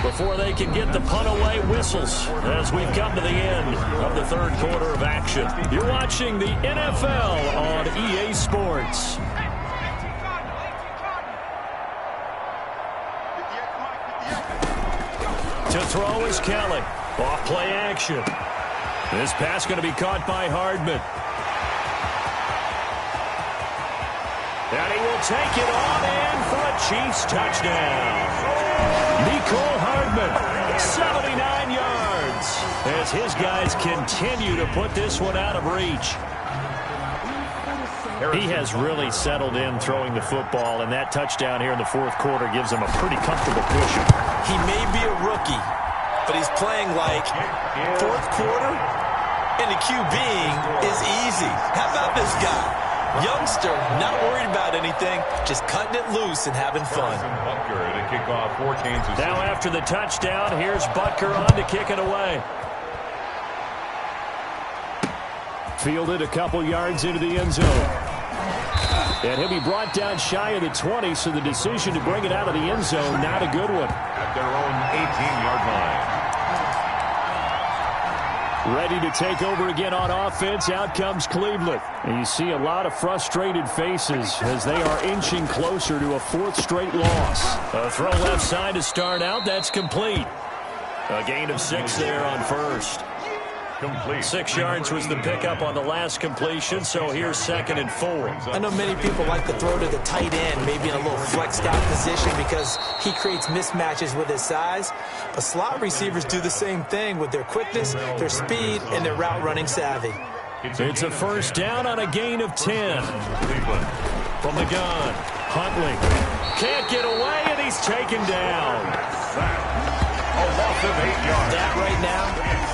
Before they can get the punt away, whistles as we've come to the end of the third quarter of action. You're watching the NFL on EA Sports. To throw is Kelly. Off play action. This pass going to be caught by Hardman. And he will take it on in for a Chiefs touchdown. Mecole Hardman, 79 yards, as his guys continue to put this one out of reach. He has really settled in throwing the football, and that touchdown here in the fourth quarter gives him a pretty comfortable cushion. He may be a rookie, but he's playing like fourth quarter, and the QBing is easy. How about this guy? Youngster, not worried about anything, just cutting it loose and having fun. Butker to kick off for Kansas City. Now after the touchdown, here's Butker on to kick it away. Fielded a couple yards into the end zone. And he'll be brought down shy of the 20, so the decision to bring it out of the end zone, not a good one. At their own 18-yard line. Ready to take over again on offense. Out comes Cleveland. And you see a lot of frustrated faces as they are inching closer to a fourth straight loss. A throw left side to start out. That's complete. A gain of 6 there on first. Complete. 6 yards was the pickup on the last completion, so here's 2nd and 4. I know many people like to throw to the tight end, maybe in a little flexed out position because he creates mismatches with his size. But slot receivers do the same thing with their quickness, their speed, and their route running savvy. It's a first down on a gain of 10. Cleveland. From the gun, Huntley can't get away, and he's taken down. A loss of 8 yards. That right now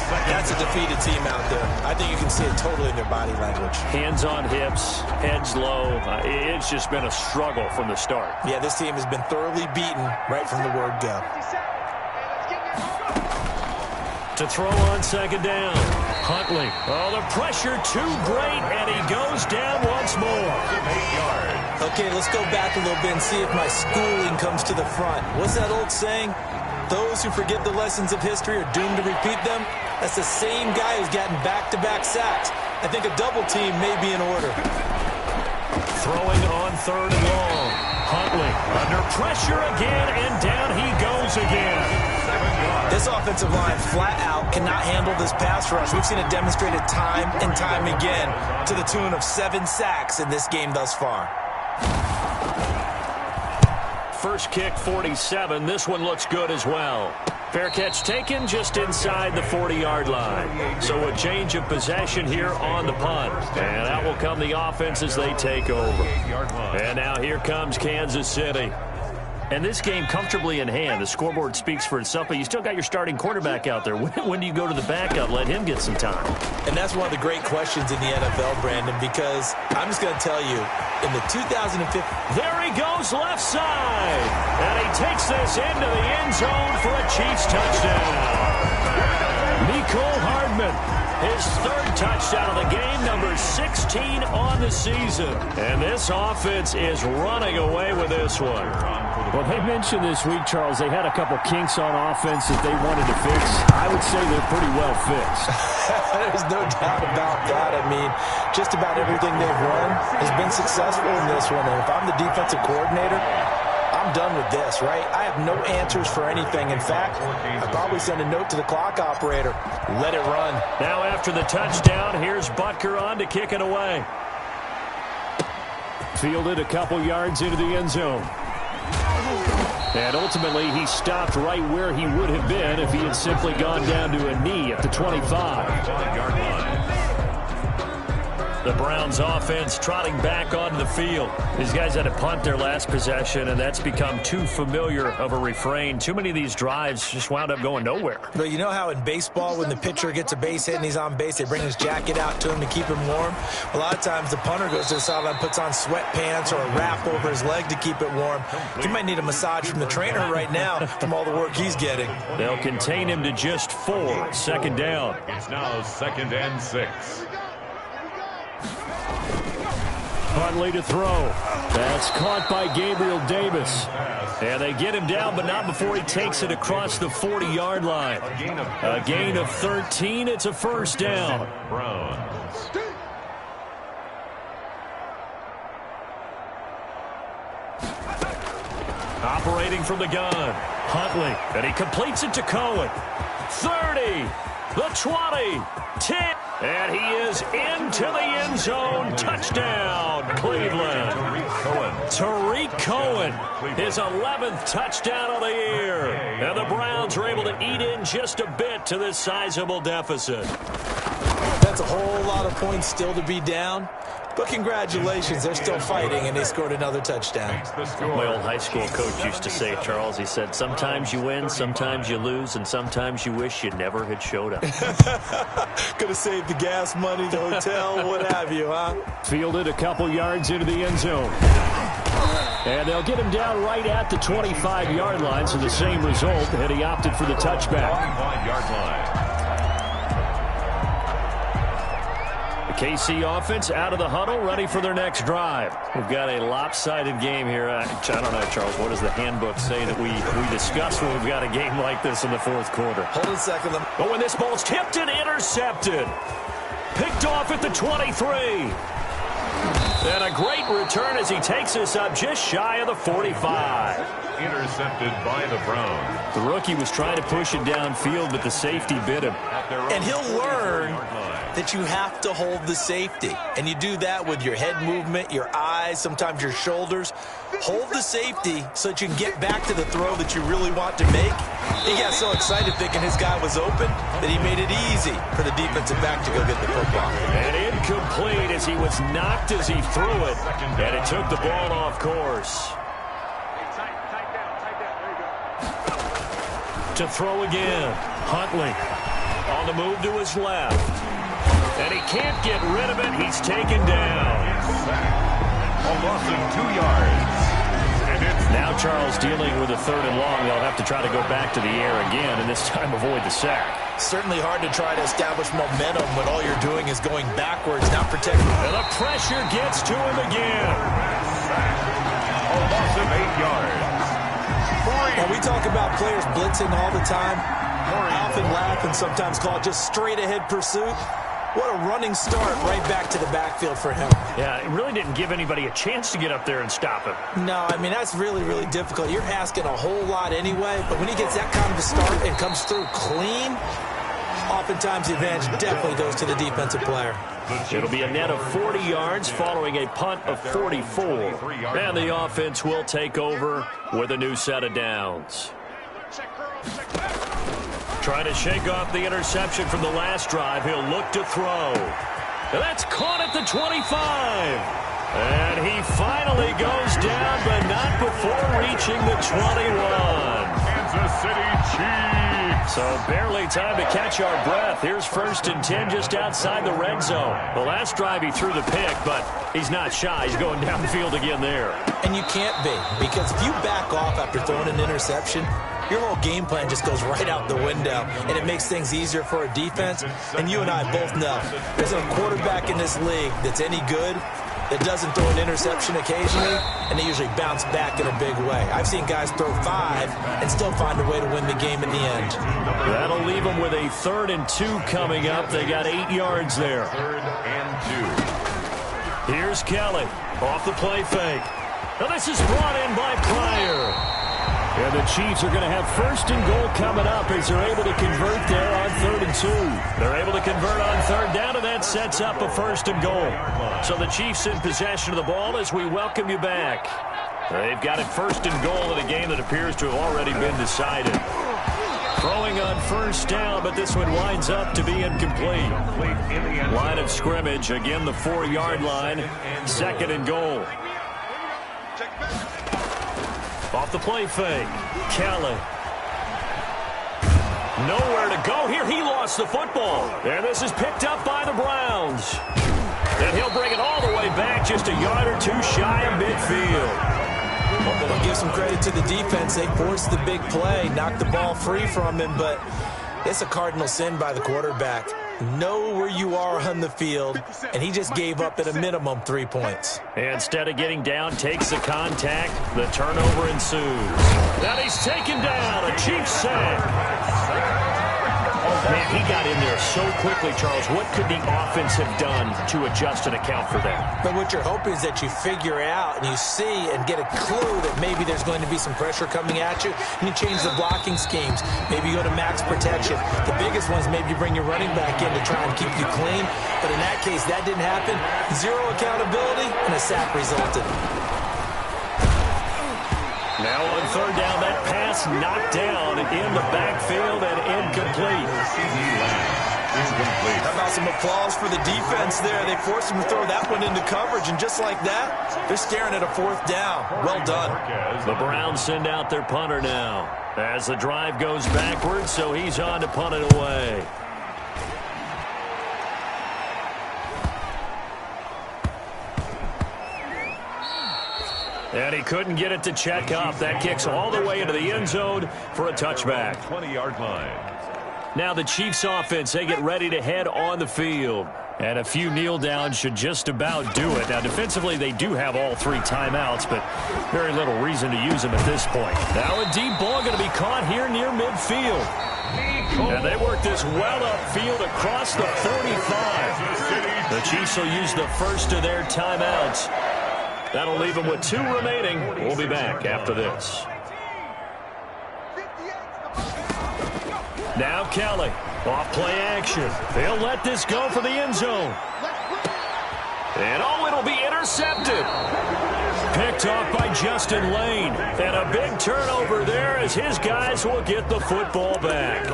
That's a defeated team out there. I think you can see it totally in their body language. Hands on hips, heads low. It's just been a struggle from the start. Yeah, this team has been thoroughly beaten right from the word go. To throw on second down. Huntley. Oh, the pressure too great, and he goes down once more. 8 yards. Okay, let's go back a little bit and see if my schooling comes to the front. What's that old saying? Those who forget the lessons of history are doomed to repeat them. That's the same guy who's gotten back-to-back sacks. I think a double team may be in order. Throwing on third and long. Huntley under pressure again, and down he goes again. 7 yards. This offensive line flat out cannot handle this pass rush. We've seen it demonstrated time and time again to the tune of 7 sacks in this game thus far. First kick, 47. This one looks good as well. Fair catch taken just inside the 40-yard line. So a change of possession here on the punt. And out will come the offense as they take over. And now here comes Kansas City. And this game comfortably in hand. The scoreboard speaks for itself, but you still got your starting quarterback out there. When do you go to the backup? Let him get some time. And that's one of the great questions in the NFL, Brandon, because I'm just going to tell you, in the 2015... There he goes left side. And he takes this into the end zone for a Chiefs touchdown. Mecole Hardman. His third touchdown of the game, number 16 on the season. And this offense is running away with this one. Well, they mentioned this week, Charles, they had a couple kinks on offense that they wanted to fix. I would say they're pretty well fixed. There's no doubt about that. I mean, just about everything they've run has been successful in this one. And if I'm the defensive coordinator, I'm done with this, right? I have no answers for anything. In fact, I'd probably send a note to the clock operator. Let it run. Now after the touchdown, here's Butker on to kick it away. Fielded a couple yards into the end zone. And ultimately, he stopped right where he would have been if he had simply gone down to a knee at the 25-yard line. The Browns offense trotting back onto the field. These guys had to punt their last possession, and that's become too familiar of a refrain. Too many of these drives just wound up going nowhere. But you know how in baseball, when the pitcher gets a base hit and he's on base, they bring his jacket out to him to keep him warm? A lot of times the punter goes to the sideline, puts on sweatpants or a wrap over his leg to keep it warm. He might need a massage from the trainer right now from all the work he's getting. They'll contain him to just 4. Second down. It's now 2nd and 6. Huntley to throw. That's caught by Gabriel Davis. And they get him down, but not before he takes it across the 40-yard line. A gain of 13. It's a first down. Browns. Operating from the gun. Huntley. And he completes it to Cohen. 30. The 20. 10. And he is into the end zone. Touchdown, Cleveland. Tariq Cohen, his 11th touchdown of the year. And the Browns are able to eat in just a bit to this sizable deficit. That's a whole lot of points still to be down. But congratulations, they're still fighting, and they scored another touchdown. My old high school coach used to say, Charles, he said, sometimes you win, sometimes you lose, and sometimes you wish you never had showed up. Could have saved the gas money, the hotel, what have you, huh? Fielded a couple yards into the end zone. And they'll get him down right at the 25-yard line, so the same result, and he opted for the touchback. 25-yard line. KC offense out of the huddle, ready for their next drive. We've got a lopsided game here. I don't know, Charles, what does the handbook say that we discuss when we've got a game like this in the fourth quarter? Hold on a second. Oh, and this ball's tipped and intercepted. Picked off at the 23. And a great return as he takes us up just shy of the 45. Intercepted by the Browns. The rookie was trying to push it downfield, but the safety bit him. And he'll learn that you have to hold the safety. And you do that with your head movement, your eyes, sometimes your shoulders. Hold the safety so that you can get back to the throw that you really want to make. He got so excited thinking his guy was open that he made it easy for the defensive back to go get the football. And incomplete as he was knocked as he threw it. And it took the ball off course. To throw again. Huntley. On the move to his left. And he can't get rid of it. He's taken down. A loss of 2 yards. And it's now Charles dealing with a 3rd and long. They'll have to try to go back to the air again, and this time avoid the sack. Certainly hard to try to establish momentum when all you're doing is going backwards, not protecting. And the pressure gets to him again. a loss of 8 yards. When we talk about players blitzing all the time, I often laugh and sometimes call it just straight-ahead pursuit. What a running start right back to the backfield for him. Yeah, it really didn't give anybody a chance to get up there and stop him. No, I mean, that's really, really difficult. You're asking a whole lot anyway, but when he gets that kind of a start and comes through clean, oftentimes the advantage definitely goes to the defensive player. It'll be a net of 40 yards following a punt of 44. And the offense will take over with a new set of downs. Trying to shake off the interception from the last drive. He'll look to throw. And that's caught at the 25. And he finally goes down, but not before reaching the 21. Kansas City Chiefs. So barely time to catch our breath. Here's 1st and 10 just outside the red zone. The last drive he threw the pick, but he's not shy. He's going downfield again there. And you can't be, because if you back off after throwing an interception, your whole game plan just goes right out the window, and it makes things easier for a defense. And you and I both know there's a quarterback in this league that's any good that doesn't throw an interception occasionally, and they usually bounce back in a big way. I've seen guys throw 5 and still find a way to win the game in the end. That'll leave them with a 3rd and 2 coming up. They got 8 yards there. 3rd and 2. Here's Kelly off the play fake. Now this is brought in by Pryor. And the Chiefs are going to have 1st and goal coming up as they're able to convert there on 3rd and 2. They're able to convert on 3rd down, and that sets up a 1st and goal. So the Chiefs in possession of the ball as we welcome you back. They've got it 1st and goal in a game that appears to have already been decided. Throwing on 1st down, but this one winds up to be incomplete. Line of scrimmage, again the 4-yard line, 2nd and goal. Off the play fake, Kelly. Nowhere to go here. He lost the football. And this is picked up by the Browns. And he'll bring it all the way back, just a yard or 2 shy of midfield. Well, I'll give some credit to the defense. They forced the big play, knocked the ball free from him, but it's a cardinal sin by the quarterback. Know where you are on the field, and he just gave up at a minimum 3 points. Instead of getting down, takes the contact. The turnover ensues. Now he's taken down. A Chiefs sack. Man, he got in there so quickly, Charles. What could the offense have done to adjust and account for that? But what you're hoping is that you figure out and you see and get a clue that maybe there's going to be some pressure coming at you, and you change the blocking schemes. Maybe you go to max protection. The biggest one is maybe you bring your running back in to try and keep you clean. But in that case, that didn't happen. 0 accountability, and a sack resulted. Now on 3rd down, that pass knocked down in the backfield and incomplete. Incomplete. How about some applause for the defense there? They forced him to throw that one into coverage, and just like that, they're staring at a 4th down. Well done. The Browns send out their punter now as the drive goes backwards, so he's on to punt it away. And he couldn't get it to check up. That kicks all the way into the end zone for a touchback. 20-yard line. Now the Chiefs offense, they get ready to head on the field. And a few kneel downs should just about do it. Now defensively, they do have all 3 timeouts, but very little reason to use them at this point. Now a deep ball going to be caught here near midfield. And they work this well upfield across the 45. The Chiefs will use the first of their timeouts. That'll leave them with 2 remaining. We'll be back after this. Now Kelly, off play action. They'll let this go for the end zone. And it'll be intercepted. Picked off by Justin Lane. And a big turnover there as his guys will get the football back.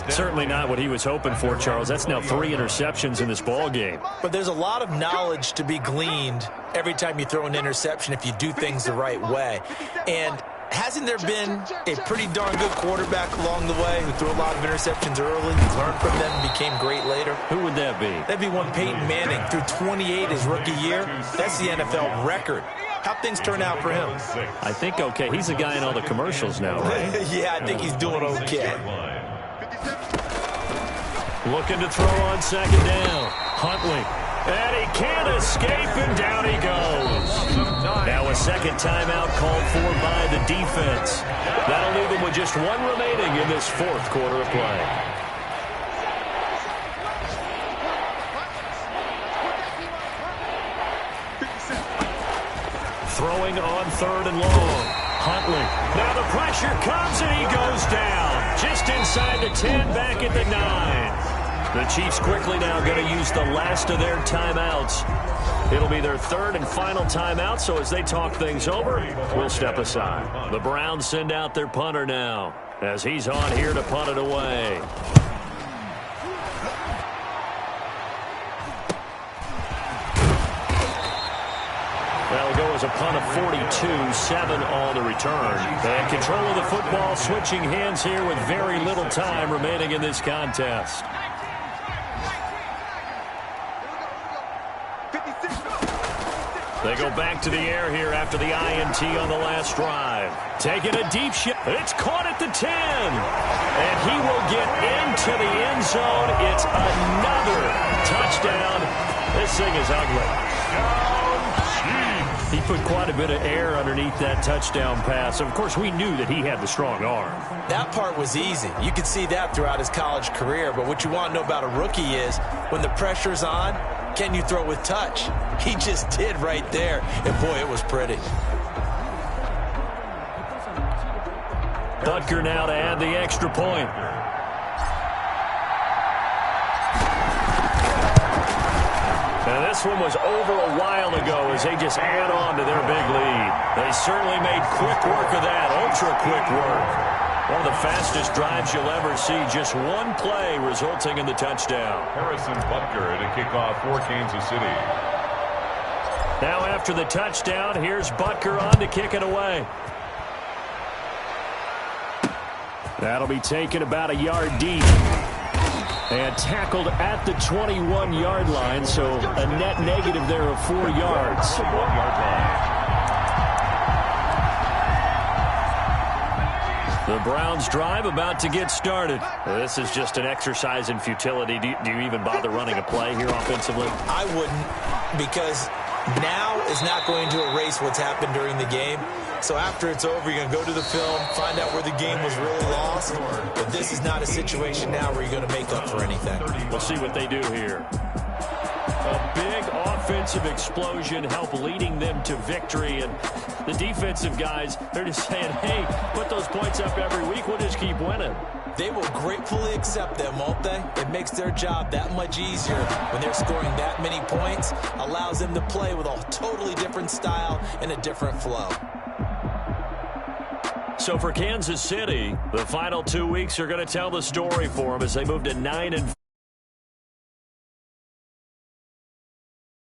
Certainly not what he was hoping for, Charles. That's now 3 interceptions in this ball game. But there's a lot of knowledge to be gleaned every time you throw an interception if you do things the right way. And Hasn't there been a pretty darn good quarterback along the way who threw a lot of interceptions early, learned from them, and became great later? Who would that be? That'd be one Peyton Manning. Threw 28 his rookie year. That's the NFL record. How'd things turn out for him? I think okay. He's a guy in all the commercials now, right? Yeah, I think he's doing okay. Looking to throw on second down. Huntley. And he can't escape, and down he goes. Now a second timeout called for by the defense. That'll leave them with just one remaining in this fourth quarter of play. Throwing on third and long. Huntley. Now the pressure comes, and he goes down. Just inside the 10, back at the 9. The Chiefs quickly now going to use the last of their timeouts. It'll be their third and final timeout, so as they talk things over, we'll step aside. The Browns send out their punter now, as he's on here to punt it away. That'll go as a punt of 42, 7 on the return. And control of the football switching hands here with very little time remaining in this contest. They go back to the air here after the INT on the last drive. Taking a deep shot. It's caught at the 10. And he will get into the end zone. It's another touchdown. This thing is ugly. He put quite a bit of air underneath that touchdown pass. Of course, we knew that he had the strong arm. That part was easy. You could see that throughout his college career. But what you want to know about a rookie is when the pressure's on, can you throw with touch? He just did right there. And, boy, it was pretty. Butker now to add the extra point. Now, this one was over a while ago as they just add on to their big lead. They certainly made quick work of that, ultra-quick work. One of the fastest drives you'll ever see, just one play resulting in the touchdown. Harrison Butker at a kickoff for Kansas City. Now after the touchdown, here's Butker on to kick it away. That'll be taken about a yard deep. And tackled at the 21-yard line, so a net negative there of 4 yards. 1-yard line. The Browns drive about to get started. This is just an exercise in futility. Do you even bother running a play here offensively? I wouldn't, because now is not going to erase what's happened during the game. So after it's over, you're going to go to the film, find out where the game was really lost. But this is not a situation now where you're going to make up for anything. We'll see what they do here. A big offensive explosion help leading them to victory. And the defensive guys, they're just saying, hey, put those points up every week. We'll just keep winning. They will gratefully accept them, won't they? It makes their job that much easier when they're scoring that many points. Allows them to play with a totally different style and a different flow. So for Kansas City, the final 2 weeks are going to tell the story for them as they move to 9-4.